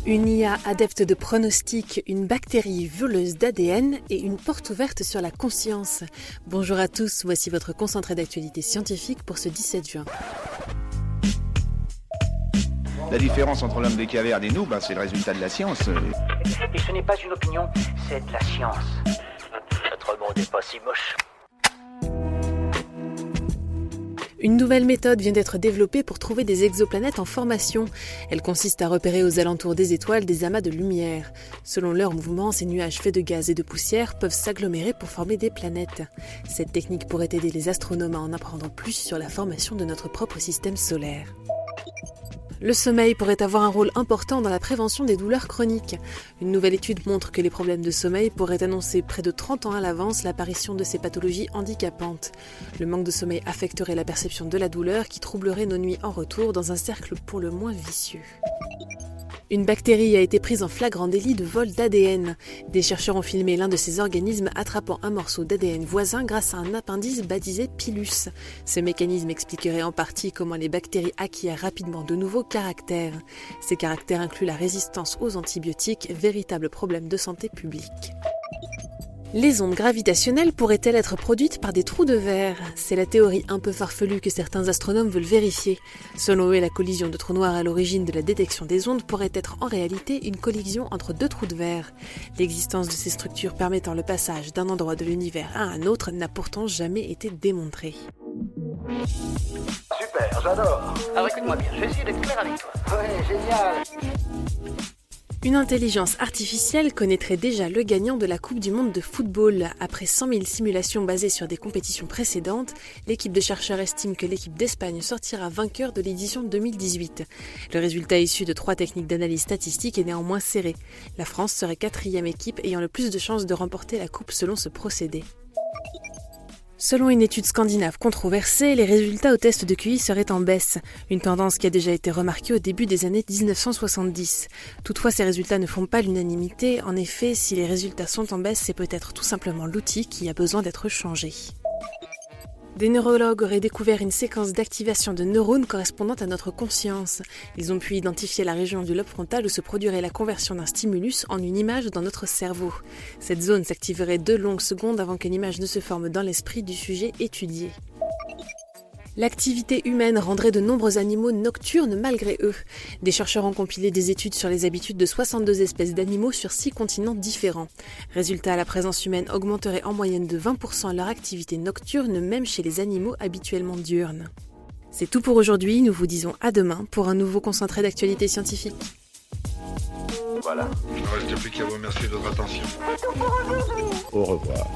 Une IA adepte de pronostics, une bactérie voleuse d'ADN et une porte ouverte sur la conscience. Bonjour à tous, voici votre concentré d'actualité scientifique pour ce 17 juin. La différence entre l'homme des cavernes et nous, c'est le résultat de la science. Et ce n'est pas une opinion, c'est de la science. Notre monde n'est pas si moche. Une nouvelle méthode vient d'être développée pour trouver des exoplanètes en formation. Elle consiste à repérer aux alentours des étoiles des amas de lumière. Selon leur mouvement, ces nuages faits de gaz et de poussière peuvent s'agglomérer pour former des planètes. Cette technique pourrait aider les astronomes à en apprendre plus sur la formation de notre propre système solaire. Le sommeil pourrait avoir un rôle important dans la prévention des douleurs chroniques. Une nouvelle étude montre que les problèmes de sommeil pourraient annoncer près de 30 ans à l'avance l'apparition de ces pathologies handicapantes. Le manque de sommeil affecterait la perception de la douleur qui troublerait nos nuits en retour dans un cercle pour le moins vicieux. Une bactérie a été prise en flagrant délit de vol d'ADN. Des chercheurs ont filmé l'un de ces organismes attrapant un morceau d'ADN voisin grâce à un appendice baptisé pilus. Ce mécanisme expliquerait en partie comment les bactéries acquièrent rapidement de nouveaux caractères. Ces caractères incluent la résistance aux antibiotiques, véritable problème de santé publique. Les ondes gravitationnelles pourraient-elles être produites par des trous de verre ? C'est la théorie un peu farfelue que certains astronomes veulent vérifier. Selon eux, la collision de trous noirs à l'origine de la détection des ondes pourrait être en réalité une collision entre deux trous de verre. L'existence de ces structures permettant le passage d'un endroit de l'univers à un autre n'a pourtant jamais été démontrée. Super, j'adore. Alors écoute-moi bien, je vais essayer d'être clair avec toi. Ouais, génial. Une intelligence artificielle connaîtrait déjà le gagnant de la Coupe du monde de football. Après 100 000 simulations basées sur des compétitions précédentes, l'équipe de chercheurs estime que l'équipe d'Espagne sortira vainqueur de l'édition 2018. Le résultat issu de 3 techniques d'analyse statistique est néanmoins serré. La France serait 4e équipe ayant le plus de chances de remporter la coupe selon ce procédé. Selon une étude scandinave controversée, les résultats aux tests de QI seraient en baisse, une tendance qui a déjà été remarquée au début des années 1970. Toutefois, ces résultats ne font pas l'unanimité. En effet, si les résultats sont en baisse, c'est peut-être tout simplement l'outil qui a besoin d'être changé. Des neurologues auraient découvert une séquence d'activation de neurones correspondant à notre conscience. Ils ont pu identifier la région du lobe frontal où se produirait la conversion d'un stimulus en une image dans notre cerveau. Cette zone s'activerait 2 longues secondes avant qu'une image ne se forme dans l'esprit du sujet étudié. L'activité humaine rendrait de nombreux animaux nocturnes malgré eux. Des chercheurs ont compilé des études sur les habitudes de 62 espèces d'animaux sur 6 continents différents. Résultat, la présence humaine augmenterait en moyenne de 20% leur activité nocturne, même chez les animaux habituellement diurnes. C'est tout pour aujourd'hui, nous vous disons à demain pour un nouveau concentré d'actualité scientifique. Voilà. Il ne reste plus qu'à vous remercier de votre attention. Au revoir.